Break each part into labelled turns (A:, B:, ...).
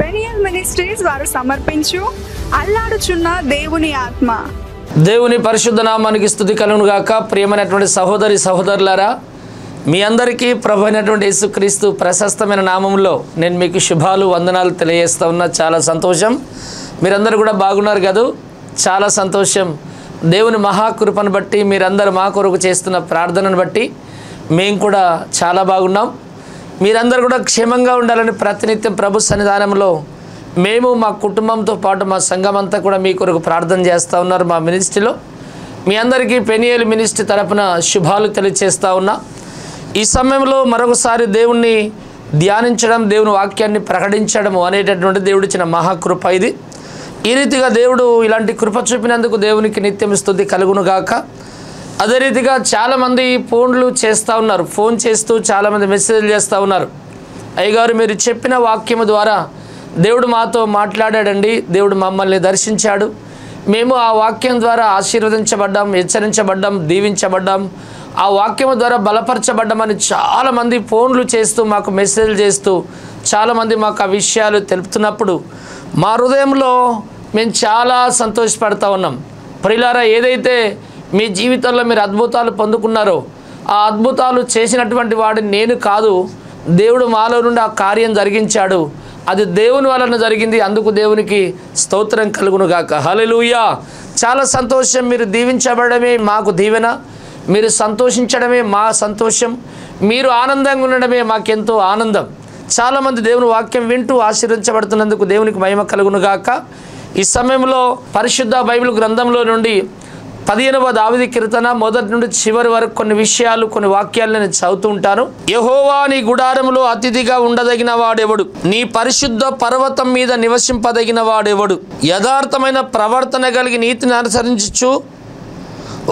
A: Peniel ministries వారు సమర్పించు అల్లాడుచున్న దేవుని ఆత్మ.
B: దేవుని పరిశుద్ధ నామానికి స్తుతి కలుగును గాక. ప్రియమైనటువంటి సహోదరి సహోదరులారా, మీ అందరికీ ప్రభు అయినటువంటి యేసుక్రీస్తు ప్రశస్తమైన నామంలో నేను మీకు శుభాలు వందనాలు తెలియజేస్తూ ఉన్నా. చాలా సంతోషం, మీరందరూ కూడా బాగున్నారు కదా. చాలా సంతోషం. దేవుని మహాకృపను బట్టి, మీరందరూ మా కొరకు చేస్తున్న ప్రార్థనను బట్టి మేము కూడా చాలా బాగున్నాం. మీరందరూ కూడా క్షేమంగా ఉండాలని ప్రతినిత్యం ప్రభు సన్నిధానంలో మేము మా కుటుంబంతో పాటు మా సంఘం అంతా కూడా మీ కొరకు ప్రార్థన చేస్తూ ఉన్నారు. మా మినిస్ట్రీలో మీ అందరికీ పెనియల్ మినిస్ట్రీ తరపున శుభాలు తెలియజేస్తూ ఉన్నా. ఈ సమయంలో మరొకసారి దేవుణ్ణి ధ్యానించడం, దేవుని వాక్యాన్ని ప్రకటించడం అనేటటువంటి దేవుడిచ్చిన మహాకృప ఇది. ఈ రీతిగా దేవుడు ఇలాంటి కృప చూపినందుకు దేవునికి నిత్యం స్తుతి కలుగును గాక. అదే రీతిగా చాలామంది ఫోన్లు చేస్తూ ఉన్నారు, ఫోన్ చేస్తూ చాలామంది మెసేజ్లు చేస్తూ ఉన్నారు. అయ్యగారు, మీరు చెప్పిన వాక్యము ద్వారా దేవుడు మాతో మాట్లాడాడండి, దేవుడు మమ్మల్ని దర్శించాడు, మేము ఆ వాక్యం ద్వారా ఆశీర్వదించబడ్డాం, హెచ్చరించబడ్డాం, దీవించబడ్డాం, ఆ వాక్యము ద్వారా బలపరచబడ్డామని చాలామంది ఫోన్లు చేస్తూ మాకు మెసేజ్లు చేస్తూ చాలామంది మాకు ఆ విషయాలు తెలుపుతున్నప్పుడు మా హృదయంలో మేము చాలా సంతోషపడుతూ ఉన్నాం. ప్రియులారా, ఏదైతే మీ జీవితంలో మీరు అద్భుతాలు పొందుకున్నారో ఆ అద్భుతాలు చేసినటువంటి వాడిని నేను కాదు, దేవుడు మాలో నుండి ఆ కార్యం జరిగించాడు. అది దేవుని వలన జరిగింది. అందుకు దేవునికి స్తోత్రం కలుగును గాక. హల్లెలూయా. చాలా సంతోషం. మీరు దీవించబడమే మాకు దీవెన, మీరు సంతోషించడమే మా సంతోషం, మీరు ఆనందంగా ఉండడమే మాకెంతో ఆనందం. చాలామంది దేవుని వాక్యం వింటూ ఆశీర్వదించబడుతున్నందుకు దేవునికి మహిమ కలుగును గాక. ఈ సమయంలో పరిశుద్ధ బైబిల్ గ్రంథంలో నుండి 15వ దావీదు కీర్తన మొదటి నుండి చివరి వరకు కొన్ని విషయాలు, కొన్ని వాక్యాలు నేను చదువుతూ ఉంటాను. యెహోవా నీ గుడారములో అతిథిగా ఉండదగిన వాడెవడు? నీ పరిశుద్ధ పర్వతం మీద నివసింపదగిన వాడెవడు? యథార్థమైన ప్రవర్తన కలిగి నీతిని అనుసరించుచు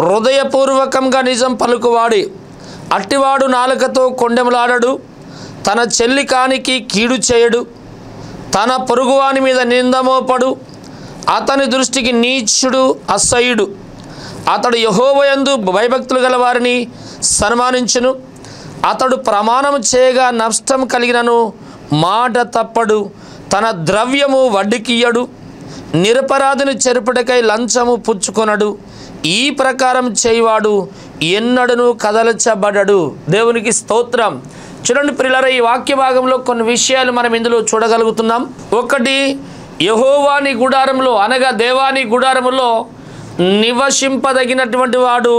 B: హృదయపూర్వకంగా నిజం పలుకువాడే. అట్టివాడు నాలుకతో కొండెములాడడు, తన చెల్లి కానికి కీడు చేయడు, తన పొరుగువాని మీద నిందమోపడు. అతని దృష్టికి నీచుడు అసహ్యుడు. అతడు యెహోవాయందు భయభక్తులు గల వారిని సన్మానించును. అతడు ప్రమాణము చేయగా నష్టం కలిగినను మాట తప్పడు. తన ద్రవ్యము వడ్డీకియ్యడు. నిరపరాధిని చెరుపుటకై లంచము పుచ్చుకొనడు. ఈ ప్రకారం చేయవాడు ఎన్నడను కదల్చబడడు. దేవునికి స్తోత్రం. చూడండి ప్రియులారా, ఈ వాక్య భాగంలో కొన్ని విషయాలు మనం ఇందులో చూడగలుగుతున్నాం. ఒకటి, యెహోవాని గుడారంలో అనగా దేవాని గుడారములో నివసింపదగినటువంటి వాడు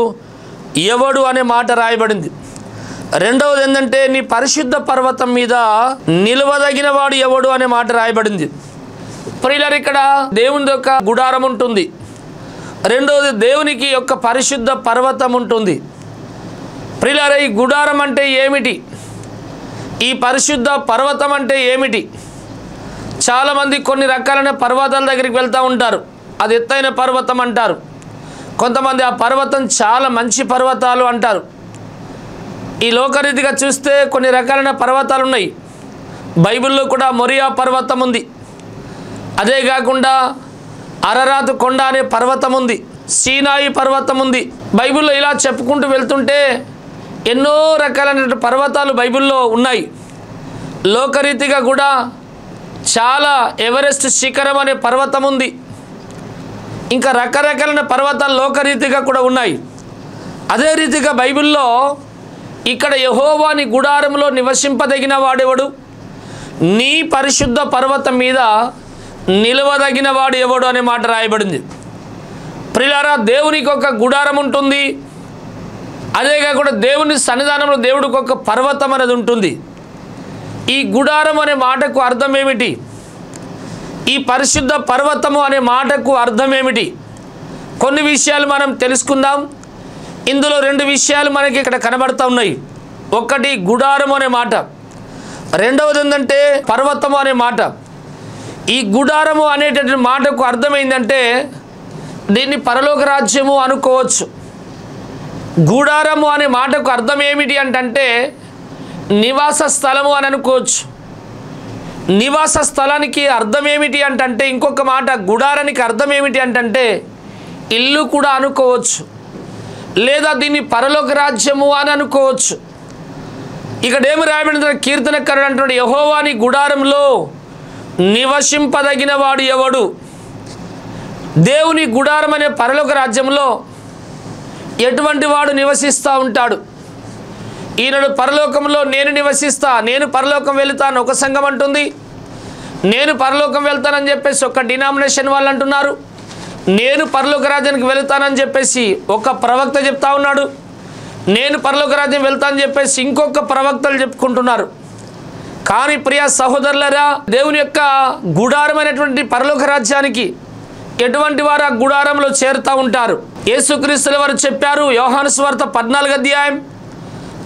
B: ఎవడు అనే మాట రాయబడింది. రెండవది ఏంటంటే, నీ పరిశుద్ధ పర్వతం మీద నిలవదగిన వాడు ఎవడు అనే మాట రాయబడింది. ప్రియులారా, ఇక్కడ దేవుని యొక్క గుడారం ఉంటుంది. రెండవది, దేవునికి యొక్క పరిశుద్ధ పర్వతం ఉంటుంది. ప్రియులారా, ఈ గుడారం అంటే ఏమిటి? ఈ పరిశుద్ధ పర్వతం అంటే ఏమిటి? చాలామంది కొన్ని రకాలైన పర్వతాల దగ్గరికి వెళ్తూ ఉంటారు. అది ఎత్తైన పర్వతం అంటారు. కొంతమంది ఆ పర్వతం చాలా మంచి పర్వతాలు అంటారు. ఈ లోకరీతిగా చూస్తే కొన్ని రకాలైన పర్వతాలు ఉన్నాయి. బైబిల్లో కూడా మొరియా పర్వతం ఉంది. అదే కాకుండా అరరాతు కొండ అనే పర్వతం ఉంది, సీనాయి పర్వతం ఉంది. బైబిల్లో ఇలా చెప్పుకుంటూ వెళ్తుంటే ఎన్నో రకాలైన పర్వతాలు బైబిల్లో ఉన్నాయి. లోకరీతిగా కూడా చాలా ఎవరెస్ట్ శిఖరం అనే పర్వతం ఉంది. ఇంకా రకరకాలైన పర్వతాలు లోకరీతిగా కూడా ఉన్నాయి. అదే రీతిగా బైబిల్లో ఇక్కడ యెహోవాని గుడారంలో నివసింపదగిన వాడెవడు? నీ పరిశుద్ధ పర్వతం మీద నిలవదగిన వాడు ఎవడు అనే మాట రాయబడింది. ప్రియులారా, దేవునికి ఒక గుడారం ఉంటుంది. అదే కాకుండా దేవుని సన్నిధానంలో దేవుడికి ఒక పర్వతం అనేది ఉంటుంది. ఈ గుడారం అనే మాటకు అర్థం ఏమిటి? ఈ పరిశుద్ధ పర్వతము అనే మాటకు అర్థం ఏమిటి? కొన్ని విషయాలు మనం తెలుసుకుందాం. ఇందులో రెండు విషయాలు మనకి ఇక్కడ కనబడుతూ ఉన్నాయి. ఒకటి గుడారం అనే మాట, రెండవది ఏంటంటే పర్వతము అనే మాట. ఈ గుడారము అనేటటువంటి మాటకు అర్థమైందంటే దీన్ని పరలోక రాజ్యము అనుకోవచ్చు. గుడారము అనే మాటకు అర్థం ఏమిటి అంటే నివాస స్థలము అని అనుకోవచ్చు. నివాస స్థలానికి అర్థం ఏమిటి అంటే ఇంకొక మాట, గుడారానికి అర్థం ఏమిటి అంటే ఇల్లు కూడా అనుకోవచ్చు, లేదా దీన్ని పరలోక రాజ్యము అని అనుకోవచ్చు. ఇక్కడ ఏమి రాయబడింది? కీర్తనకారుడు అంటున్నాడు, యెహోవా నీ గుడారంలో నివసింపదగిన వాడు ఎవడు? దేవుని గుడారం అనే పరలోక రాజ్యంలో ఎటువంటి వాడు నివసిస్తూ ఉంటాడు? ఈనాడు పరలోకంలో నేను నివసిస్తా, నేను పరలోకం వెళుతాను ఒక సంఘం అంటుంది, నేను పరలోకం వెళ్తానని చెప్పేసి ఒక డినామినేషన్ వాళ్ళు అంటున్నారు, నేను పరలోక రాజ్యానికి వెళుతానని చెప్పేసి ఒక ప్రవక్త చెప్తా ఉన్నాడు, నేను పరలోక రాజ్యం వెళ్తానని చెప్పేసి ఇంకొక ప్రవక్తలు చెప్పుకుంటున్నారు. కానీ ప్రియ సహోదరులారా, దేవుని యొక్క గుడారమైనటువంటి పరలోక రాజ్యానికి ఎటువంటి వారు ఆ గుడారంలో చేరుతూ ఉంటారు? యేసుక్రీస్తుల వారు చెప్పారు, యోహాను సువార్త 14వ అధ్యాయం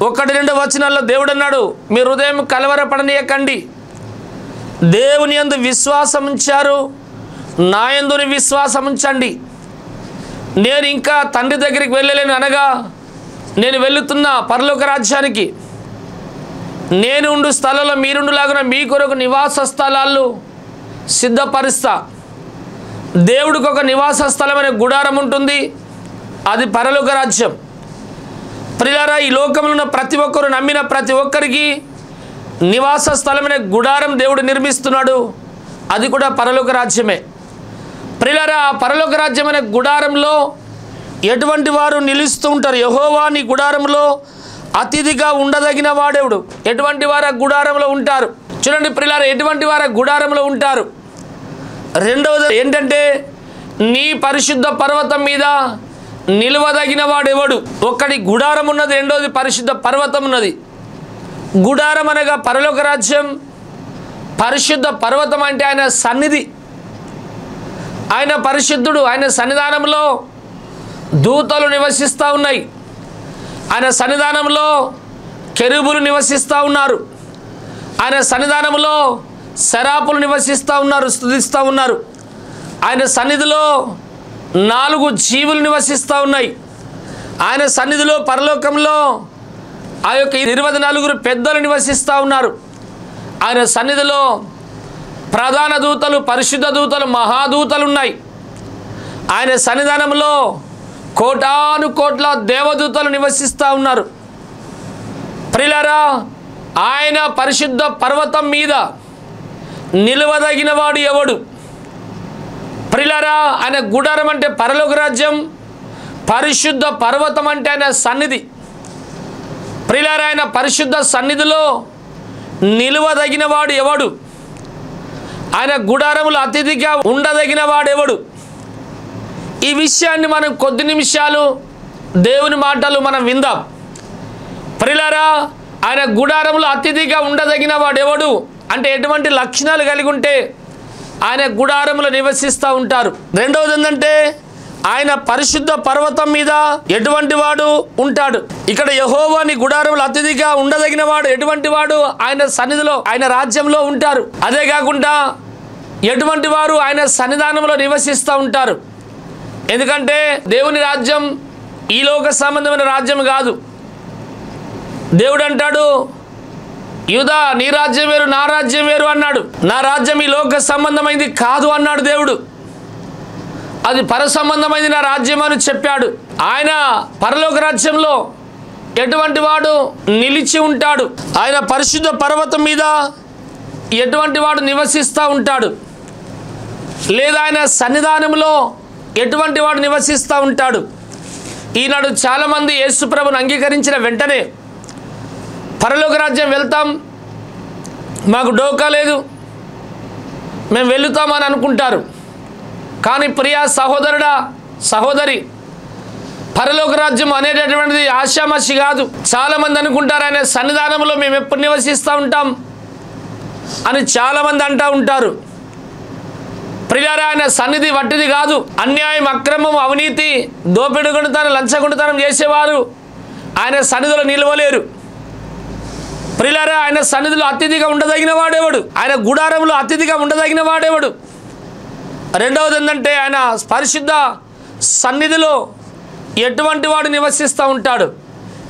B: 1-2 వచనాల్లో దేవుడు అన్నాడు, మీ హృదయం కలవరపడనీయకండి, దేవుని యందు విశ్వాసం ఉంచారు, నా యందుని విశ్వాసం ఉంచండి. నేను ఇంకా తండ్రి దగ్గరికి వెళ్ళలేను అనగా, నేను వెళుతున్న పరలోక రాజ్యానికి, నేను ఉండు స్థలంలో మీరుండులాగున మీ కొరకు నివాస స్థలాలు సిద్ధపరుస్తా. దేవుడికి ఒక నివాస స్థలమైన గుడారం ఉంటుంది, అది పరలోక రాజ్యం. ప్రియులారా, ఈ లోకంలో ఉన్న ప్రతి ఒక్కరు, నమ్మిన ప్రతి ఒక్కరికి నివాస స్థలమైన గుడారం దేవుడు నిర్మిస్తున్నాడు, అది కూడా పరలోక రాజ్యమే. ప్రియులారా, పరలోక రాజ్యమైన గుడారంలో ఎటువంటి వారు నిలుస్తూ ఉంటారు? యెహోవా నీ గుడారంలో అతిథిగా ఉండదగిన వాడెవడు? ఎటువంటి వారు ఆ గుడారంలో ఉంటారు? చూడండి ప్రియులారా, ఎటువంటి వారు ఆ గుడారంలో ఉంటారు? రెండవది ఏంటంటే, నీ పరిశుద్ధ పర్వతం మీద నిలవదగిన వాడెవడు? ఒకటి గుడారం ఉన్నది, రెండవది పరిశుద్ధ పర్వతం ఉన్నది. గుడారం అనగా పరలోక రాజ్యం, పరిశుద్ధ పర్వతం అంటే ఆయన సన్నిధి, ఆయన పరిశుద్ధుడు, ఆయన సన్నిధానంలో దూతలు నివసిస్తూ ఉన్నాయి, ఆయన సన్నిధానంలో కెరూబులు నివసిస్తూ ఉన్నారు, ఆయన సన్నిధానంలో శరాపులు నివసిస్తూ ఉన్నారు, స్తుతిస్తూ ఉన్నారు. ఆయన సన్నిధిలో 4 జీవులు నివసిస్తూ ఉన్నాయి. ఆయన సన్నిధిలో పరలోకంలో ఆ యొక్క 24 పెద్దలు నివసిస్తూ ఉన్నారు. ఆయన సన్నిధిలో ప్రధాన దూతలు, పరిశుద్ధ దూతలు, మహాదూతలు ఉన్నాయి. ఆయన సన్నిధానంలో కోటాను కోట్ల దేవదూతలు నివసిస్తూ ఉన్నారు. ప్రియులారా, ఆయన పరిశుద్ధ పర్వతం మీద నిలవదగిన వాడు ఎవడు? ప్రియులారా, ఆయన గుడారం అంటే పరలోక రాజ్యం, పరిశుద్ధ పర్వతం అంటే ఆయన సన్నిధి. ప్రియులారా, ఆయన పరిశుద్ధ సన్నిధిలో నిలువదగిన వాడు ఎవడు? ఆయన గుడారములు అతిథిగా ఉండదగిన వాడెవడు? ఈ విషయాన్ని మనం కొద్ది నిమిషాలు దేవుని మాటలు మనం విందాం. ప్రియులారా, ఆయన గుడారములు అతిథిగా ఉండదగిన వాడెవడు అంటే ఎటువంటి లక్షణాలు కలిగి ఉంటే ఆయన గుడారములు నివసిస్తూ ఉంటారు? రెండవది ఏంటంటే, ఆయన పరిశుద్ధ పర్వతం మీద ఎటువంటి వాడు ఉంటాడు? ఇక్కడ యెహోవా నీ గుడారములు అతిథిగా ఉండదగిన వాడు ఎటువంటి వాడు? ఆయన సన్నిధిలో, ఆయన రాజ్యంలో ఉంటారు. అదే కాకుండా ఎటువంటి వారు ఆయన సన్నిధానంలో నివసిస్తూ ఉంటారు? ఎందుకంటే దేవుని రాజ్యం ఈ లోక సంబంధమైన రాజ్యం కాదు. దేవుడు అంటాడు, యూదా నీ రాజ్యం వేరు, నా రాజ్యం వేరు అన్నాడు. నా రాజ్యం ఈ లోక సంబంధమైంది కాదు అన్నాడు దేవుడు, అది పర సంబంధమైంది నా రాజ్యం అని చెప్పాడు. ఆయన పరలోక రాజ్యంలో ఎటువంటి వాడు నిలిచి ఉంటాడు? ఆయన పరిశుద్ధ పర్వతం మీద ఎటువంటి వాడు నివసిస్తూ ఉంటాడు? లేదా ఆయన సన్నిధానంలో ఎటువంటి వాడు నివసిస్తూ ఉంటాడు? ఈనాడు చాలామంది యేసు ప్రభువును అంగీకరించిన వెంటనే పరలోక రాజ్యం వెళ్తాం, మాకు డోకా లేదు, మేము వెళుతామని అనుకుంటారు. కానీ ప్రియా సహోదరుడా, సహోదరి, పరలోక రాజ్యం అనేటటువంటిది ఆశామాషి కాదు. చాలామంది అనుకుంటారు ఆయన సన్నిధానంలో మేము ఎప్పుడు నివసిస్తూ ఉంటాం అని చాలామంది అంటూ ఉంటారు. ప్రియారా, ఆయన సన్నిధి వట్టిది కాదు. అన్యాయం, అక్రమం, అవినీతి, దోపిడిగొండుతనం, లంచగొండుతనం చేసేవారు ఆయన సన్నిధిలో నిలవలేరు. ప్రియారా, ఆయన సన్నిధిలో అతిథిగా ఉండదగిన వాడేవాడు? ఆయన గుడారంలో అతిథిగా ఉండదగిన వాడేవాడు? రెండవది ఏంటంటే, ఆయన పరిశుద్ధ సన్నిధిలో ఎటువంటి వాడు నివసిస్తూ ఉంటాడు?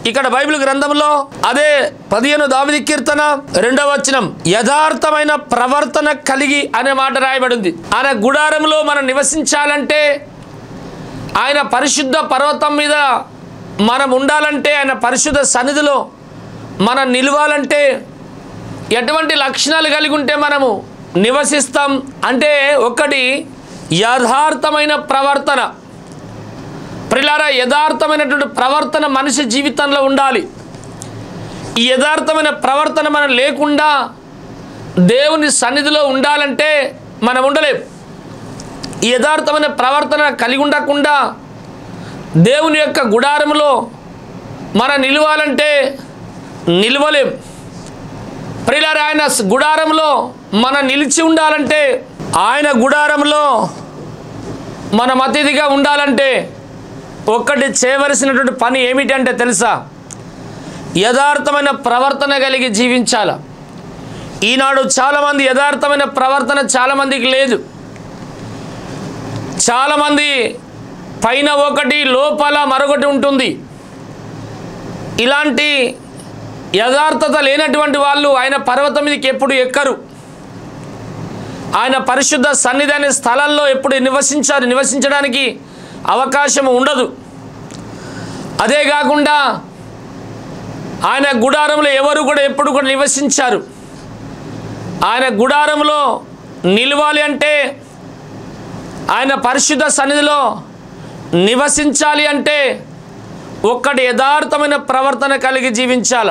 B: ఇక్కడ బైబిల్ గ్రంథంలో అదే 15 దావీదు కీర్తన 2వ వచనం, యథార్థమైన ప్రవర్తన కలిగి అనే మాట రాయబడింది. ఆయన గుడారంలో మనం నివసించాలంటే, ఆయన పరిశుద్ధ పర్వతం మీద మనం ఉండాలంటే, ఆయన పరిశుద్ధ సన్నిధిలో మనం నిలవాలంటే ఎటువంటి లక్షణాలు కలిగి ఉంటే మనము నివసిస్తాం అంటే ఒకటి యథార్థమైన ప్రవర్తన. ప్రియులారా, యథార్థమైనటువంటి ప్రవర్తన మనిషి జీవితంలో ఉండాలి. ఈ యథార్థమైన ప్రవర్తన మనం లేకుండా దేవుని సన్నిధిలో ఉండాలంటే మనం ఉండలేం. ఈ యథార్థమైన ప్రవర్తన కలిగి ఉండకుండా దేవుని యొక్క గుడారంలో మనం నిలవాలంటే నిలవలేం. ప్రియులారా, ఆయన గుడారంలో మనం నిలిచి ఉండాలంటే, ఆయన గుడారంలో మనం అతిథిగా ఉండాలంటే ఒక్కటి చేయవలసినటువంటి పని ఏమిటంటే తెలుసా? యథార్థమైన ప్రవర్తన కలిగి జీవించాల. ఈనాడు చాలామంది యథార్థమైన ప్రవర్తన చాలామందికి లేదు. చాలామంది పైన ఒకటి లోపల మరొకటి ఉంటుంది. ఇలాంటి యథార్థత లేనటువంటి వాళ్ళు ఆయన పర్వతం మీదకి ఎప్పుడు ఎక్కరు. ఆయన పరిశుద్ధ సన్నిధి అనే స్థలాల్లో ఎప్పుడు నివసించడానికి అవకాశం ఉండదు. అదే కాకుండా ఆయన గుడారంలో ఎవరు కూడా ఎప్పుడు కూడా నివసించారు. ఆయన గుడారంలో నిలవాలి అంటే, ఆయన పరిశుద్ధ సన్నిధిలో నివసించాలి అంటే ఒక్కటి యథార్థమైన ప్రవర్తన కలిగి జీవించాల.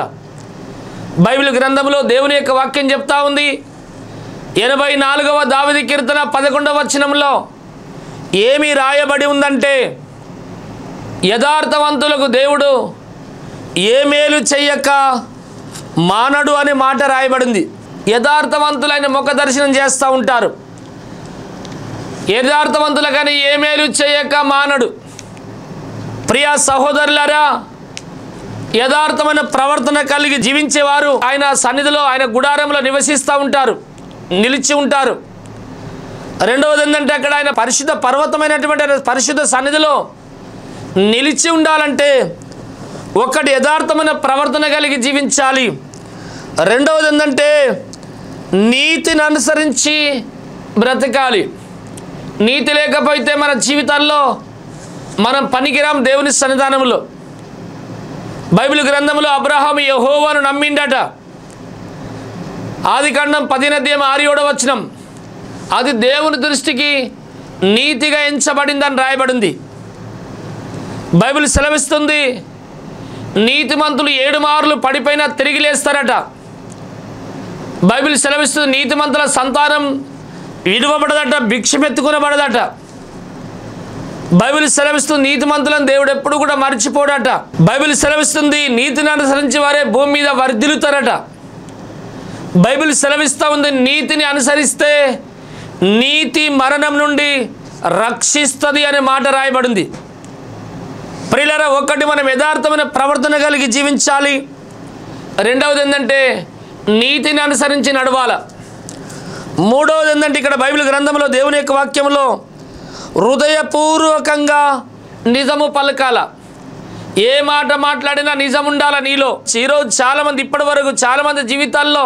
B: బైబిల్ గ్రంథంలో దేవుని యొక్క వాక్యం చెప్తా ఉంది. 84వ దావీదు కీర్తన 11వ వచనంలో ఏమి రాయబడి ఉందంటే, యథార్థవంతులకు దేవుడు ఏ మేలు చెయ్యక మానడు అనే మాట రాయబడింది. యథార్థవంతులైన ముఖ దర్శనం చేస్తూ ఉంటారు. యథార్థవంతుల కానీ ఏ మేలు చేయక మానడు. ప్రియ సహోదరులారా, యథార్థమైన ప్రవర్తన కలిగి జీవించేవారు ఆయన సన్నిధిలో, ఆయన గుడారంలో నివసిస్తూ ఉంటారు, నిలిచి ఉంటారు. రెండవది ఏంటంటే, అక్కడ ఆయన పరిశుద్ధ పర్వతమైనటువంటి పరిశుద్ధ సన్నిధిలో నిలిచి ఉండాలంటే ఒకటి యథార్థమైన ప్రవర్తన కలిగి జీవించాలి. రెండవది ఏంటంటే, నీతిని అనుసరించి బ్రతకాలి. నీతి లేకపోతే మన జీవితాల్లో మనం పనికిరాం దేవుని సన్నిధానంలో. బైబిల్ గ్రంథంలో అబ్రహాము యెహోవాను నమ్మిండట. ఆదికాండం 10:6 వచనం, అది దేవుని దృష్టికి నీతిగా ఎంచబడిందని రాయబడింది. బైబిల్ సెలవిస్తుంది, నీతిమంతులు 7 మార్లు పడిపోయినా తిరిగి లేస్తారట. బైబిల్ సెలవిస్తుంది, నీతిమంతుల సంతానం విడువబడదట, భిక్షమెత్తుకునబడదట. బైబిల్ సెలవిస్తుంది, నీతిమంతులను దేవుడు ఎప్పుడు కూడా మర్చిపోడట. బైబిల్ సెలవిస్తుంది, నీతిని అనుసరించి వారే భూమి మీద వర్ధిల్లుతారట. బైబిల్ సెలవిస్తూ ఉంది, నీతిని అనుసరిస్తే నీతి మరణం నుండి రక్షిస్తుంది అనే మాట రాయబడింది. ప్రియులారా, ఒకటి మనం యథార్థమైన ప్రవర్తన కలిగి జీవించాలి. రెండవది ఏంటంటే, నీతిని అనుసరించి నడవాల. మూడవది ఏంటంటే, ఇక్కడ బైబిల్ గ్రంథంలో దేవుని యొక్క వాక్యంలో హృదయపూర్వకంగా నిజము పలకాల. ఏ మాట మాట్లాడినా నిజం ఉండాల నీలో. ఈరోజు చాలామంది, ఇప్పటి వరకు చాలామంది జీవితాల్లో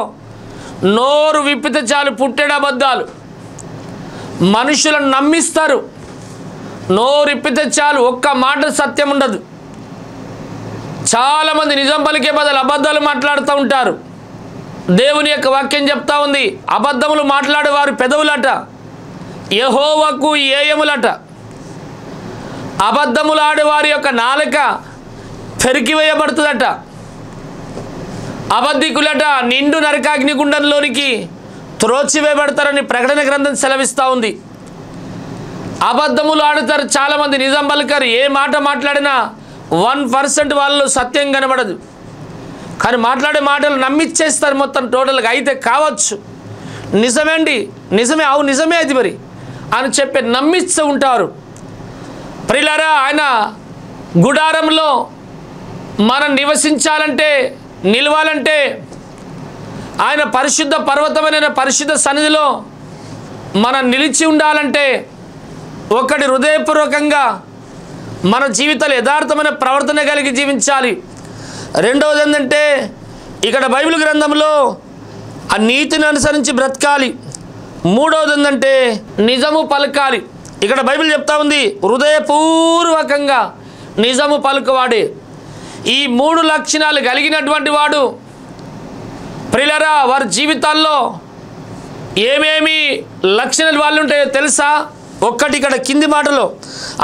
B: నోరు విప్పితే చాలు పుట్టెడు అబద్ధాలు. మనుషులను నమ్మిస్తారు. నోరు విప్పితే చాలు ఒక్క మాట సత్యం ఉండదు. చాలామంది నిజం పలికే బదులు అబద్ధాలు మాట్లాడుతూ ఉంటారు. దేవుని యొక్క వాక్యం చెప్తా ఉంది, అబద్ధములు మాట్లాడేవారు పెదవులట యెహోవాకు ఏయములట. అబద్ధములు ఆడేవారి యొక్క నాలుక పెరికివేయబడుతుందట. అబద్ధికులట నిండు నరకాగ్నిగుండంలోనికి త్రోచివేయబడతారని ప్రకటన గ్రంథం సెలవిస్తూ ఉంది. అబద్ధములు ఆడుతారు చాలామంది, నిజం పలికారు. ఏ మాట మాట్లాడినా 1% వాళ్ళు సత్యం కనబడదు. కానీ మాట్లాడే మాటలు నమ్మిచ్చేస్తారు మొత్తం టోటల్గా. అయితే కావచ్చు, నిజమేండి, నిజమే, అవు నిజమే అది మరి అని చెప్పి నమ్మిస్తూ ఉంటారు. ప్రియులారా, ఆయన గుడారంలో మనం నివసించాలంటే, నిలవాలంటే, ఆయన పరిశుద్ధ పర్వతమైన పరిశుద్ధ సన్నిధిలో మనం నిలిచి ఉండాలంటే ఒకటి హృదయపూర్వకంగా మన జీవితాలు యథార్థమైన ప్రవర్తన కలిగి జీవించాలి. రెండవది ఏంటంటే, ఇక్కడ బైబిల్ గ్రంథంలో ఆ నీతిని అనుసరించి బ్రతకాలి. మూడవది ఏంటంటే, నిజము పలకాలి. ఇక్కడ బైబిల్ చెప్తా ఉంది, హృదయపూర్వకంగా నిజము పలుకువాడే. ఈ 3 లక్షణాలు కలిగినటువంటి వాడు ప్రియులారా వారి జీవితాల్లో ఏమేమి లక్షణాలు వాళ్ళు ఉంటాయో తెలుసా? ఒక్కటి ఇక్కడ కింది మాటలో,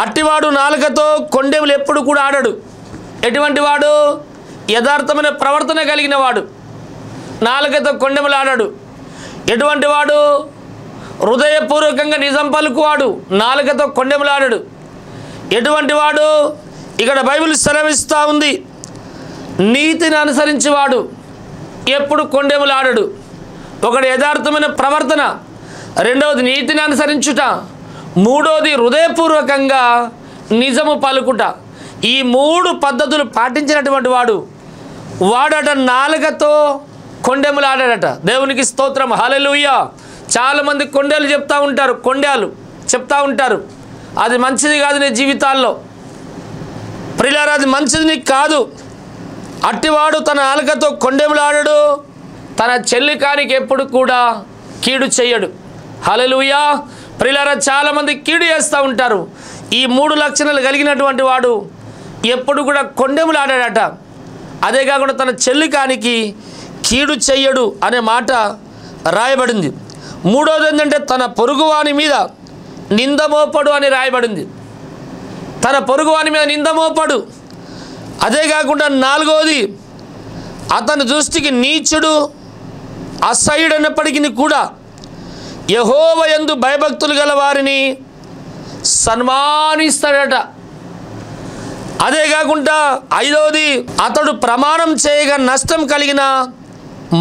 B: అట్టివాడు నాలుకతో కొండెములు ఎప్పుడు కూడా ఆడడు. ఎటువంటి వాడు? యథార్థమైన ప్రవర్తన కలిగిన వాడు నాలుకతో కొండెములు ఆడాడు. ఎటువంటి వాడు? హృదయపూర్వకంగా నిజం పలుకువాడు నాలుకతో కొండెములు ఆడాడు. ఎటువంటి వాడు? ఇక్కడ బైబిల్ సెలవిస్తూ ఉంది, నీతిని అనుసరించేవాడు ఎప్పుడు కొండెములు ఆడడు. ఒకటి యథార్థమైన ప్రవర్తన, రెండవది నీతిని అనుసరించుట, మూడవది హృదయపూర్వకంగా నిజము పలుకుట. ఈ మూడు పద్ధతులు పాటించినటువంటి వాడట నాలుకతో కొండెములు ఆడాడట. దేవునికి స్తోత్రం, హల్లెలూయా. చాలామంది కొండేలు చెప్తూ ఉంటారు, కొండేలు చెప్తూ ఉంటారు, అది మంచిది కాదు నీ జీవితాల్లో. ప్రియులారా, అది మంచిది నీకు కాదు. అట్టివాడు తన నాలుకతో కొండెములు ఆడడు, తన చెల్లికానికి ఎప్పుడు కూడా కీడు చెయ్యడు. హల్లెలూయా. ప్రియులారా, చాలామంది కీడు చేస్తూ ఉంటారు. ఈ మూడు లక్షణాలు కలిగినటువంటి వాడు ఎప్పుడు కూడా కొండెములు ఆడాడట. అదే కాకుండా తన చెల్లికానికి కీడు చెయ్యడు అనే మాట రాయబడింది. మూడోది ఏంటంటే తన పొరుగువాని మీద నిందమోపడు అని రాయబడింది. తన పొరుగువాని మీద నిందమోపడు. అదే కాకుండా నాలుగవది, అతని దృష్టికి నీచుడు అసహ్యుడైనప్పటికీ కూడా యెహోవా యందు భయభక్తులు గల వారిని సన్మానిస్తాడట. అదే కాకుండా ఐదవది, అతడు ప్రమాణం చేయగా నష్టం కలిగిన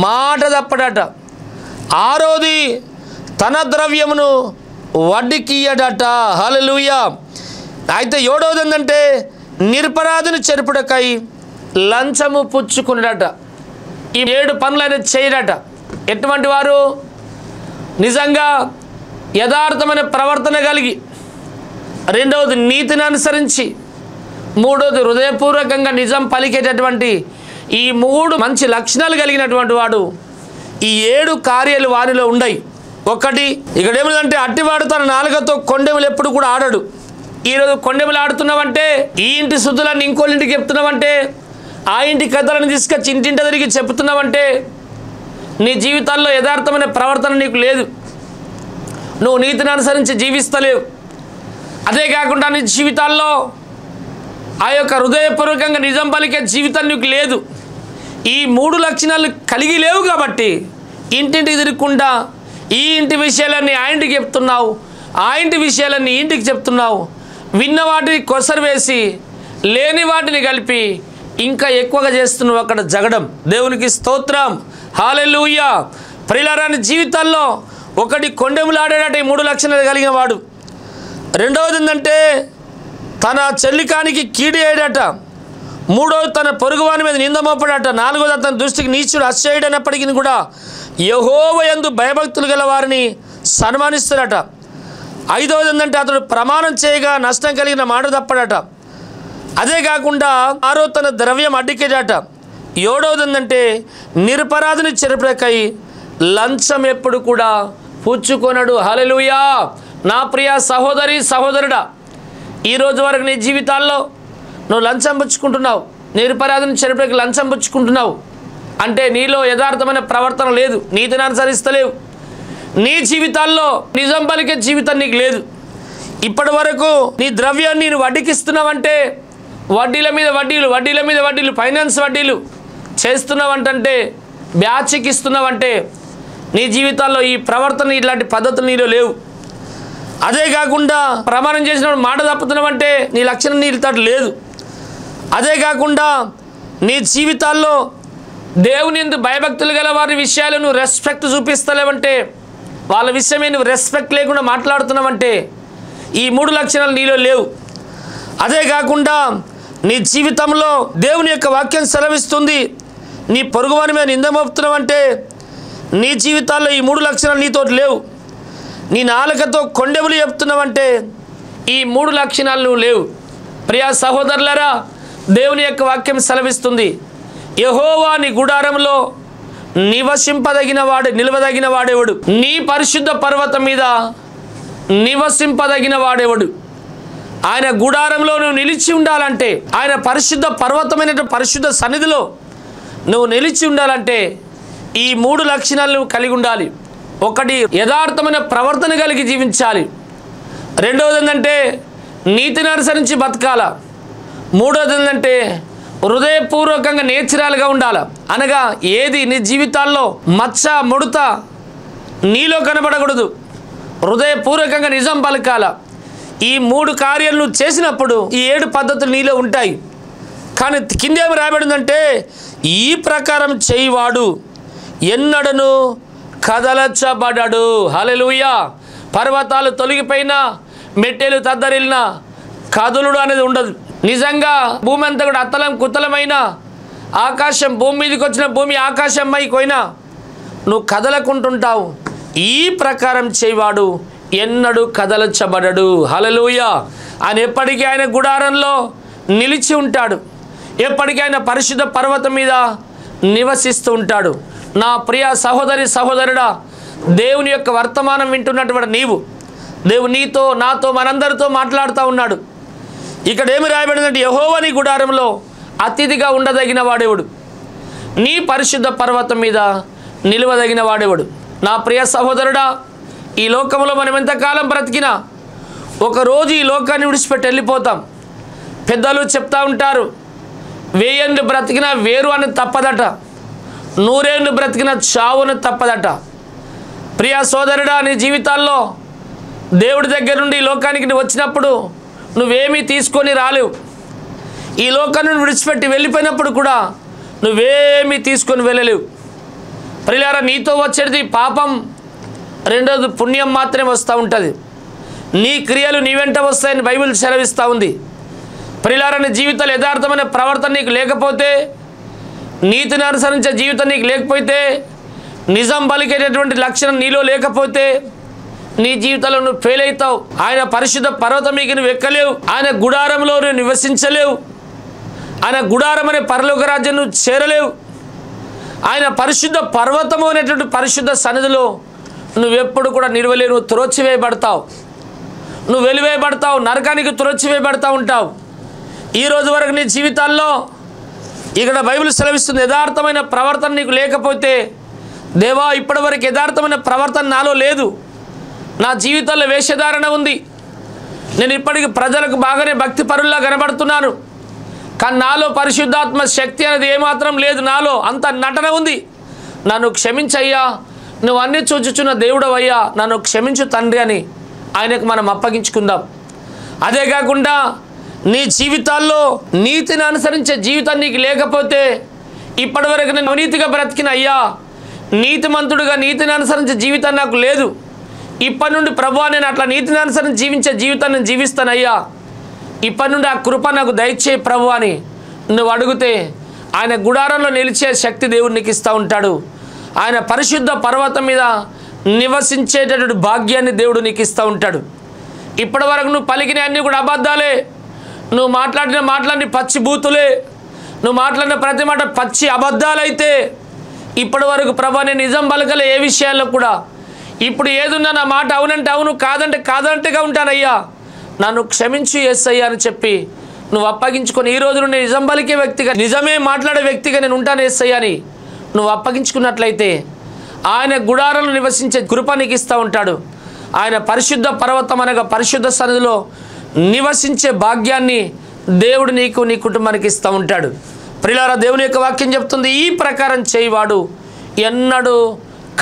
B: మాట తప్పడట. ఆరోది, తన ద్రవ్యమును వడ్డీకియ్యడట. హల్లెలూయా. అయితే ఏడవది ఏంటంటే నిరపరాధిని చెరుపుడకై లంచము పుచ్చుకున్నాడట. ఈ 7 పనులు ఆయన చేయడట. ఎటువంటి వారు? నిజంగా యథార్థమైన ప్రవర్తన కలిగి, రెండవది నీతిని అనుసరించి, మూడవది హృదయపూర్వకంగా నిజం పలికేటటువంటి ఈ 3 మంచి లక్షణాలు కలిగినటువంటి వాడు ఈ 7 కార్యాలు వారిలో ఉన్నాయి. ఒకటి, ఇక్కడ ఏమిటంటే అట్టివాడు తన నాలుకతో కొండెములు ఎప్పుడు కూడా ఆడడు. ఈరోజు కొండెములు ఆడుతున్నావంటే, ఈ ఇంటి శుద్ధులన్నీ ఇంకోళ్ళ ఇంటికి చెప్తున్నావంటే, ఆ ఇంటి కథలను తీసుకొచ్చి ఇంటింటి తిరిగి చెప్తున్నావంటే, నీ జీవితాల్లో యథార్థమైన ప్రవర్తన నీకు లేదు. నువ్వు నీతిని అనుసరించి జీవిస్తలేవు. అదే కాకుండా నీ జీవితాల్లో ఆ యొక్క హృదయపూర్వకంగా నిజం పలికే జీవితం నీకు లేదు. ఈ 3 లక్షణాలు కలిగి లేవు కాబట్టి ఇంటింటికి తిరగకుండా ఈ ఇంటి విషయాలన్నీ ఆ ఇంటికి చెప్తున్నావు, ఆ ఇంటి విషయాలన్నీ ఇంటికి చెప్తున్నావు. విన్న వాటిని కొసరు వేసి లేని వాటిని కలిపి ఇంకా ఎక్కువగా చేస్తున్నావు అక్కడ జగడం. దేవునికి స్తోత్రం, హల్లెలూయా. ప్రియులారా, జీవితాల్లో ఒకటి కొండెములు ఆడేటట్టు ఈ 3 లక్షణాలు కలిగిన వాడు. రెండవది ఏంటంటే తన చెల్లికానికి కీడు అయ్యాడట. మూడవది తన పొరుగువాని మీద నిందమోపడట. నాలుగవది అతని దృష్టికి నీచుడు అసహ్యుడైనప్పటికీ కూడా యెహోవా యందు భయభక్తులు గల వారిని సన్మానిస్తాడట. ఐదవది ఏంటంటే అతడు ప్రమాణం చేయగా నష్టం కలిగిన మాట తప్పడట. అదే కాకుండా ఆరో తన ద్రవ్యం అడ్డికేడట. ఏడవది ఏంటంటే నిరపరాధిని చెరుపులకై లంచం ఎప్పుడు కూడా పుచ్చుకొనడు. హల్లెలూయా. నా ప్రియ సహోదరి సహోదరుడా, ఈరోజు వరకు నీ జీవితాల్లో నువ్వు లంచం పుచ్చుకుంటున్నావు, నిరపరాధిని చెరుపులకి లంచం పుచ్చుకుంటున్నావు అంటే నీలో యథార్థమైన ప్రవర్తన లేదు, నీతిని అనుసరిస్తలేవు. నీ జీవితాల్లో నిజం పలికే జీవితం నీకు లేదు. ఇప్పటి వరకు నీ ద్రవ్యాన్ని నేను వడ్డీకిస్తున్నావంటే, వడ్డీల మీద వడ్డీలు, వడ్డీల మీద వడ్డీలు, ఫైనాన్స్ వడ్డీలు చేస్తున్నావంటే, బ్యాచ్కి ఇస్తున్నావంటే నీ జీవితాల్లో ఈ ప్రవర్తన, ఇలాంటి పద్ధతులు నీలో లేవు. అదే కాకుండా ప్రమాణం చేసినప్పుడు మాట తప్పుతున్నావంటే నీ లక్షణం నీతో లేదు. అదే కాకుండా నీ జీవితాల్లో దేవుని యందు భయభక్తులు గల వారి విషయాలు నువ్వు రెస్పెక్ట్ చూపిస్తలేవంటే, వాళ్ళ విషయమే నువ్వు రెస్పెక్ట్ లేకుండా మాట్లాడుతున్నావంటే ఈ 3 లక్షణాలు నీలో లేవు. అదే కాకుండా నీ జీవితంలో దేవుని యొక్క వాక్యం సెలవిస్తుంది, నీ పొరుగువాని మీద నింద మోపుతున్నావంటే నీ జీవితాల్లో ఈ 3 లక్షణాలు నీతో లేవు. నీ నాలుకతో కొండెములు చెప్తున్నావంటే ఈ 3 లక్షణాలు నువ్వు లేవు. ప్రియా సహోదరులారా, దేవుని యొక్క వాక్యం సెలవిస్తుంది, యెహోవా నీ గుడారంలో నిలవదగిన వాడేవాడు, నీ పరిశుద్ధ పర్వతం మీద నివసింపదగిన వాడేవాడు. ఆయన గుడారంలో నువ్వు నిలిచి ఉండాలంటే, ఆయన పరిశుద్ధ పర్వతమైన పరిశుద్ధ సన్నిధిలో నువ్వు నిలిచి ఉండాలంటే ఈ 3 లక్షణాలు నువ్వు కలిగి ఉండాలి. ఒకటి యథార్థమైన ప్రవర్తన కలిగి జీవించాలి. రెండవది ఏంటంటే నీతిని అనుసరించి బతకాల. మూడవది ఏంటంటే హృదయపూర్వకంగా నేచురల్గా ఉండాలి. అనగా ఏది నీ జీవితాల్లో మచ్చ ముడత నీలో కనబడకూడదు. హృదయపూర్వకంగా నిజం పలకాల. ఈ 3 కార్యాలను చేసినప్పుడు ఈ 7 పద్ధతులు నీలో ఉంటాయి. కానీ కిందేమి రాయబడిందంటే ఈ ప్రకారం చేయవాడు ఎన్నడను కదలచబడడు. హల్లెలూయా. పర్వతాలు తొలగిపోయినా మెట్టెలు తద్దరిల్లినా కదులుడు అనేది ఉండదు. నిజంగా భూమి అంతా కూడా అత్తలం కుత్తలమైన ఆకాశం భూమి మీదకి వచ్చిన భూమి ఆకాశం మైపోయినా నువ్వు కదలకుంటుంటావు. ఈ ప్రకారం చేయవాడు ఎన్నడూ కదలచబడడు. హల్లెలూయా. ఆయన ఎప్పటికీ ఆయన గుడారంలో నిలిచి ఉంటాడు. ఎప్పటికీ ఆయన పరిశుద్ధ పర్వతం మీద నివసిస్తూ ఉంటాడు. నా ప్రియ సహోదరి సహోదరుడా, దేవుని యొక్క వర్తమానం వింటున్నటువంటి నీవు, దేవుడు నీతో నాతో మనందరితో మాట్లాడుతూ ఉన్నాడు. ఇక్కడ ఏమి రాయబడిందంటే యెహోవా నీ గుడారంలో అతిథిగా ఉండదగిన వాడేవుడు, నీ పరిశుద్ధ పర్వతం మీద నిలవదగిన వాడేవాడు. నా ప్రియ సహోదరుడా, ఈ లోకంలో మనం ఎంతకాలం బ్రతికినా ఒకరోజు ఈ లోకాన్ని విడిచిపెట్టి వెళ్ళిపోతాం. పెద్దలు చెప్తా ఉంటారు, 1000 ఏళ్ళు బ్రతికినా వేరు అని తప్పదట, 100 ఏళ్ళు బ్రతికిన చావును తప్పదట. ప్రియ సోదరుడా, నీ జీవితాల్లో దేవుడి దగ్గర నుండి ఈ లోకానికి నువ్వు వచ్చినప్పుడు నువ్వేమీ తీసుకొని రాలేవు. ఈ లోకాన్ని విడిచిపెట్టి వెళ్ళిపోయినప్పుడు కూడా నువ్వేమీ తీసుకొని వెళ్ళలేవు. ప్రియులారా, నీతో వచ్చేది పాపం, రెండోది పుణ్యం మాత్రమే వస్తూ ఉంటుంది. నీ క్రియలు నీ వెంట వస్తాయని బైబిల్ సెలవిస్తూ ఉంది. ప్రియులారా, నీ జీవితాలు యథార్థమైన ప్రవర్తన నీకు లేకపోతే, నీతిని అనుసరించే జీవితం నీకు లేకపోతే, నిజం పలికేటటువంటి లక్షణం నీలో లేకపోతే నీ జీవితంలో నువ్వు ఫెయిల్ అవుతావు. ఆయన పరిశుద్ధ పర్వతం మీకు నువ్వు ఎక్కలేవు. ఆయన గుడారంలో నువ్వు నివసించలేవు. ఆయన గుడారం అనే పరలోక రాజ్యం నువ్వు చేరలేవు. ఆయన పరిశుద్ధ పర్వతము అనేటువంటి పరిశుద్ధ సన్నిధిలో నువ్వెప్పుడు కూడా నిలవలేవు. నువ్వు త్రోచివేయబడతావు, నువ్వు వెలివేయబడతావు, నరకానికి త్రోచివేయబడతా ఉంటావు. ఈ రోజు వరకు నీ జీవితాల్లో ఇక్కడ బైబిల్ సెలవిస్తుంది, యథార్థమైన ప్రవర్తన నీకు లేకపోతే, దేవా ఇప్పటివరకు యథార్థమైన ప్రవర్తన నాలో లేదు, నా జీవితంలో వేషధారణ ఉంది, నేను ఇప్పటికి ప్రజలకు బాగానే భక్తి పరుల్లా కనబడుతున్నాను, కానీ నాలో పరిశుద్ధాత్మ శక్తి అనేది ఏమాత్రం లేదు, నాలో అంత నటన ఉంది, నన్ను క్షమించయ్యా, నువ్వు అన్నీ చూచుచున్న దేవుడవయ్యా, నన్ను క్షమించు తండ్రి అని ఆయనకు మనం అప్పగించుకుందాం. అదే కాకుండా నీ జీవితాల్లో నీతిని అనుసరించే జీవితం నీకు లేకపోతే, ఇప్పటివరకు నేను అవినీతిగా బ్రతికిన అయ్యా, నీతిమంతుడుగా నీతిని అనుసరించే జీవితం నాకు లేదు, ఇప్పటి నుండి ప్రభువా నేను అట్లా నీతిని అనుసరించి జీవించే జీవితాన్ని నేను జీవిస్తానయ్యా, ఇప్పటి నుండి ఆ కృప నాకు దయచేయి ప్రభు అని నువ్వు అడిగితే, ఆయన గుడారంలో నిలిచే శక్తి దేవుడు నీకు ఇస్తూ ఉంటాడు. ఆయన పరిశుద్ధ పర్వతం మీద నివసించేటటువంటి భాగ్యాన్ని దేవుడు నీకు ఇస్తూ ఉంటాడు. ఇప్పటి వరకు నువ్వు పలికిన అన్నీ కూడా అబద్ధాలే, నువ్వు మాట్లాడిన మాటలన్నీ పచ్చి బూతులే, నువ్వు మాట్లాడిన ప్రతి మాట పచ్చి అబద్ధాలైతే, ఇప్పటి వరకు ప్రభా నేను నిజం పలకలే ఏ విషయాల్లో కూడా, ఇప్పుడు ఏదున్నా నా మాట అవునంటే అవును, కాదంటే కాదంటేగా ఉంటానయ్యా, నన్ను క్షమించు యేసయ్యా అని చెప్పి నువ్వు అప్పగించుకొని, ఈరోజు నుండి నిజం పలికే వ్యక్తిగా, నిజమే మాట్లాడే వ్యక్తిగా నేను ఉంటాను యేసయ్యా అని నువ్వు అప్పగించుకున్నట్లయితే, ఆయన గుడారంలో నివసించే కృప నీకు ఇస్తూ ఉంటాడు. ఆయన పరిశుద్ధ పర్వతం అనగా పరిశుద్ధ సన్నిధిలో నివసించే భాగ్యాన్ని దేవుడు నీకు నీ కుటుంబానికి ఇస్తూ ఉంటాడు. ప్రియులారా, దేవుని యొక్క వాక్యం చెప్తుంది, ఈ ప్రకారం చేయవాడు ఎన్నడూ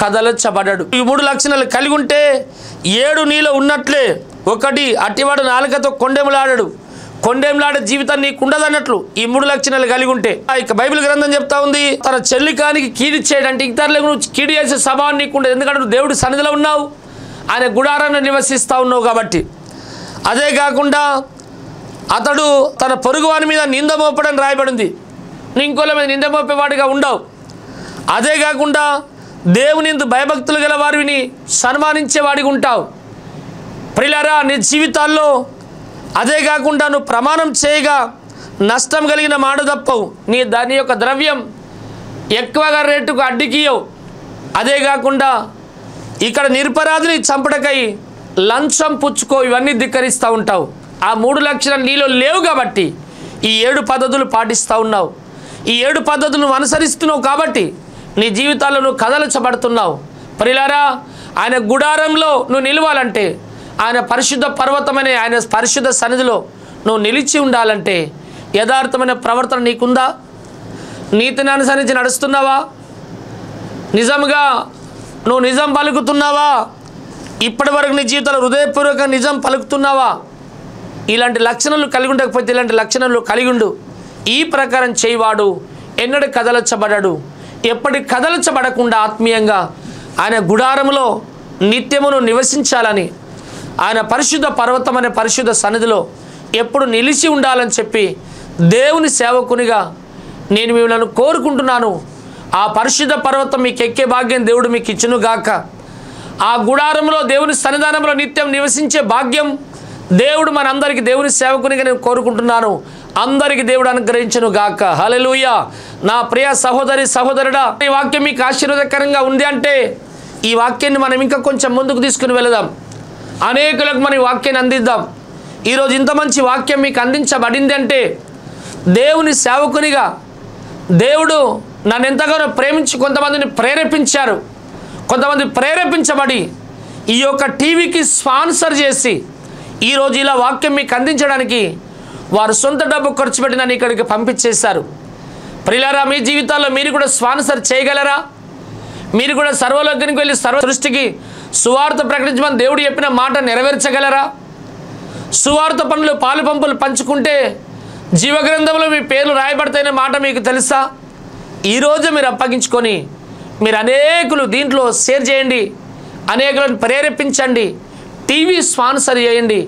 B: కదలచబడడు. ఈ 3 లక్షణాలు కలిగి ఉంటే 7 నీలో ఉన్నట్లే. ఒకటి, అట్టివాడు నాలుకతో కొండెములాడడు, కొండెములాడే జీవితం నీకు ఉండదన్నట్లు ఈ 3 లక్షణాలు కలిగి ఉంటే. ఇక బైబిల్ గ్రంథం చెప్తా ఉంది, తన చెల్లికానికి కీడు చేయడంటే ఇతరులకు నువ్వు కీడు చేసే స్వభావం నీకు ఉండదు, ఎందుకంటే నువ్వు దేవుడి సన్నిధిలో ఉన్నావు, ఆయన గుడారాన్ని నివసిస్తూ ఉన్నావు కాబట్టి. అదే కాకుండా అతడు తన పొరుగువాని మీద నింద మోపడం రాయబడింది, నువ్వు ఇంకోళ్ళ మీద నింద మోపేవాడిగా ఉండవు. అదే కాకుండా దేవుని భయభక్తులు గల వారిని సన్మానించేవాడిగా ఉంటావు. ప్రియులారా, నీ జీవితాల్లో అదే కాకుండా నువ్వు ప్రమాణం చేయగా నష్టం కలిగిన మాట తప్పవు, దాని యొక్క ద్రవ్యం ఎక్కువగా రేటుకు అడ్డికియవు. అదే కాకుండా ఇక్కడ నిరపరాధిని చంపడకై లంచం పుచ్చుకో, ఇవన్నీ ధిక్కరిస్తూ ఉంటావు. ఆ 3 లక్షణాలు నీలో లేవు కాబట్టి ఈ 7 పద్ధతులు పాటిస్తూ ఉన్నావు. ఈ 7 పద్ధతులు నువ్వు అనుసరిస్తున్నావు కాబట్టి నీ జీవితాల్లో నువ్వు కదలచబడుతున్నావు. ప్రియులారా, ఆయన గుడారంలో నువ్వు నిలవాలంటే, ఆయన పరిశుద్ధ పర్వతమనే ఆయన పరిశుద్ధ సన్నిధిలో నువ్వు నిలిచి ఉండాలంటే యథార్థమైన ప్రవర్తన నీకుందా? నీతిని అనుసరించి నడుస్తున్నావా? నిజంగా నువ్వు నిజం పలుకుతున్నావా? ఇప్పటి వరకు నీ జీవితంలో హృదయపూర్వక నిజం పలుకుతున్నావా? ఇలాంటి లక్షణాలు కలిగి ఉండకపోతే ఇలాంటి లక్షణాలు కలిగి ఉండు. ఈ ప్రకారం చేయవాడు ఎన్నడూ కదలచ్చబడడు. ఎప్పటి కదలచ్చబడకుండా ఆత్మీయంగా ఆయన గుడారంలో నిత్యమును నివసించాలని, ఆయన పరిశుద్ధ పర్వతం అనే పరిశుద్ధ సన్నిధిలో ఎప్పుడు నిలిచి ఉండాలని చెప్పి దేవుని సేవకునిగా నేను మిమ్మల్ని కోరుకుంటున్నాను. ఆ పరిశుద్ధ పర్వతం మీకు ఎక్కే భాగ్యం దేవుడు మీకు ఇచ్చును గాక. ఆ గుడారంలో దేవుని సన్నిధానంలో నిత్యం నివసించే భాగ్యం దేవుడు మనందరికీ, దేవుని సేవకునిగా నేను కోరుకుంటున్నాను. అందరికీ దేవుడు అనుగ్రహించును గాక. హల్లెలూయా. నా ప్రియ సహోదరి సహోదరుడా, ఈ వాక్యం మీకు ఆశీర్వాదకరంగా ఉంది అంటే ఈ వాక్యాన్ని మనం ఇంకా కొంచెం ముందుకు తీసుకుని వెళదాం. అనేకులకు మనం ఈ వాక్యాన్ని అందిద్దాం. ఈరోజు ఇంత మంచి వాక్యం మీకు అందించబడింది అంటే దేవుని సేవకునిగా దేవుడు నన్ను ఎంతగానో ప్రేమించి కొంతమందిని ప్రేరేపించారు. కొంతమంది ప్రేరేపించబడి ఈ యొక్క టీవీకి స్పాన్సర్ చేసి ఈరోజు ఇలా వాక్యం మీకు అందించడానికి వారు సొంత డబ్బు ఖర్చు పెట్టి నన్ను ఇక్కడికి పంపించేశారు. ప్రియులారా, మీ జీవితాల్లో మీరు కూడా స్పాన్సర్ చేయగలరా? మీరు కూడా సర్వలోకానికి వెళ్ళి సర్వ సృష్టికి సువార్త ప్రకటించమని దేవుడు చెప్పిన మాట నెరవేర్చగలరా? సువార్త పనులు పాలు పంపులు పంచుకుంటే జీవగ్రంథంలో మీ పేర్లు రాయబడతాయనే మాట మీకు తెలుసా? ఈరోజు మీరు అప్పగించుకొని మీరు అనేకులు దీంట్లో షేర్ చేయండి, అనేకులను ప్రేరేపించండి, టీవీ స్పాన్సర్ చేయండి.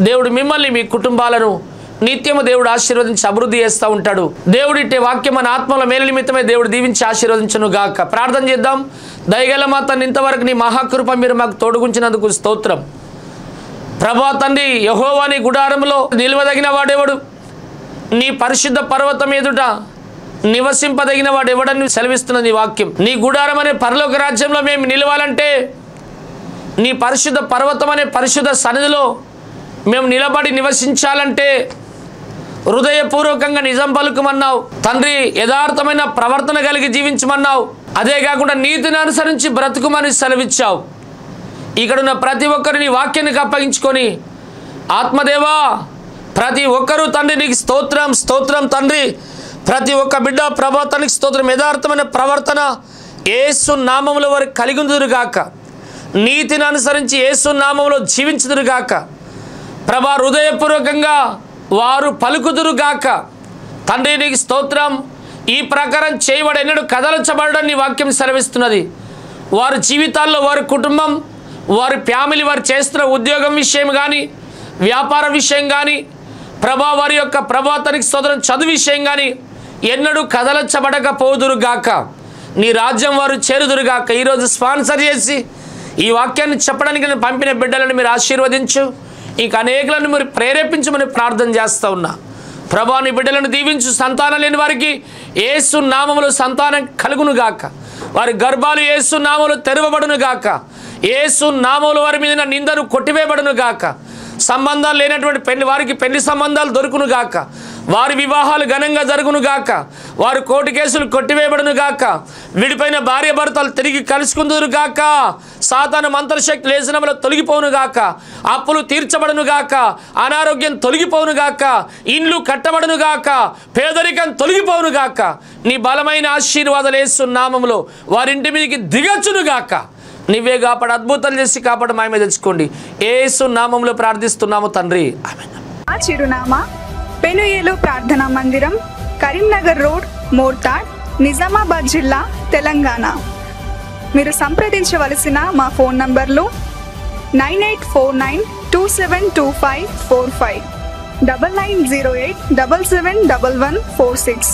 B: దేవుడు మిమ్మల్ని మీ కుటుంబాలను నిత్యము దేవుడు ఆశీర్వదించి అభివృద్ధి చేస్తూ ఉంటాడు. దేవుడి ఇట్టే వాక్యం మన ఆత్మల మేలు నిమిత్తమే దేవుడు దీవించి ఆశీర్వదించును గాక. ప్రార్థన చేద్దాం. దయగల మా తండ్రి, ఇంతవరకు నీ మహాకృప మీరు మాకు తోడుగుంచినందుకు స్తోత్రం. ప్రభా తండ్రి, యెహోవా నీ గుడారంలో నిలవదగిన వాడెవడు? నీ పరిశుద్ధ పర్వతం ఎదుట నివసింపదగిన వాడు ఎవడని సెలవిస్తున్నది ఈ వాక్యం. నీ గుడారం అనే పరలోక రాజ్యంలో మేము నిలవాలంటే, నీ పరిశుద్ధ పర్వతం అనే పరిశుద్ధ సన్నిధిలో మేము నిలబడి నివసించాలంటే హృదయపూర్వకంగా నిజం పలుకుమన్నావు తండ్రి. యథార్థమైన ప్రవర్తన కలిగి జీవించమన్నావు. అదే కాకుండా నీతిని అనుసరించి బ్రతుకుమని సెలవిచ్చావు. ఇక్కడున్న ప్రతి ఒక్కరిని వాక్యానికి అప్పగించుకొని, ఆత్మదేవా ప్రతి ఒక్కరూ తండ్రి నీకు స్తోత్రం స్తోత్రం తండ్రి. ప్రతి ఒక్క బిడ్డ ప్రభాతానికి స్తోత్రం. యథార్థమైన ప్రవర్తన యేసు నామములో వారికి కలిగి ఉందురుగాక. నీతిని అనుసరించి యేసు నామములో జీవించుదురుగాక. ప్రభా హృదయపూర్వకంగా వారు పలుకుదురుగాక. తండ్రి నీకు స్తోత్రం. ఈ ప్రకారం చేయబడి ఎన్నడూ కదలించబడడం నీ వాక్యం సెలవిస్తున్నది. వారి జీవితాల్లో వారి కుటుంబం, వారి ఫ్యామిలీ, వారు చేస్తున్న ఉద్యోగం విషయం కానీ, వ్యాపార విషయం కానీ, ప్రభా వారి యొక్క ప్రభాతానికి స్తోత్రం చదువు విషయం కానీ ఎన్నడూ కదలించబడకపోదురుగాక. నీ రాజ్యం వారు చేరుదురుగాక. ఈరోజు స్పాన్సర్ చేసి ఈ వాక్యాన్ని చెప్పడానికి నేను పంపిన బిడ్డలను మీరు ఆశీర్వదించు. ఇంకా అనేకులను మీరు ప్రేరేపించమని ప్రార్థన చేస్తూ ఉన్నా. ప్రభా నీ బిడ్డలను దీవించు. సంతానం లేని వారికి యేసు నామములో సంతానం కలుగునుగాక. వారి గర్భాలు యేసు నామములో తెరవబడునుగాక. యేసు నామములో వారి మీద నిందను కొట్టివేయబడునుగాక. సంబంధాలు లేనటువంటి వారికి పెళ్లి సంబంధాలు దొరుకునుగాక. వారి వివాహాలు ఘనంగా జరుగునుగాక. వారి కోర్టు కేసులు కొట్టివేయబడునుగాక. విడిపోయిన భార్య భర్తలు తిరిగి కలుసుకుందురుగాక. సాతాను మంత్రశక్తి లేజనములో తొలగిపోనుగాక. అప్పులు తీర్చబడునుగాక. అనారోగ్యం తొలగిపోనుగాక. ఇండ్లు కట్టబడునుగాక. పేదరికం తొలగిపోనుగాక. నీ బలమైన ఆశీర్వాదాలు యేసు నామములో వారింటి మీదకి దిగచ్చునుగాక. నీవే కాపాడు, అద్భుతాలు చేసి కాపాడు మాయమే తెచ్చుకోండి. యేసు నామములో ప్రార్థిస్తున్నాము తండ్రి, ఆమేన్.
A: ఆ చిరునామా పెనుయేలు ప్రార్థనా మందిరం, కరీంనగర్ రోడ్, మోర్తాడ్, నిజామాబాద్ జిల్లా, తెలంగాణ. మీరు సంప్రదించవలసిన మా ఫోన్ నంబర్లు 9849272545, 9908771146.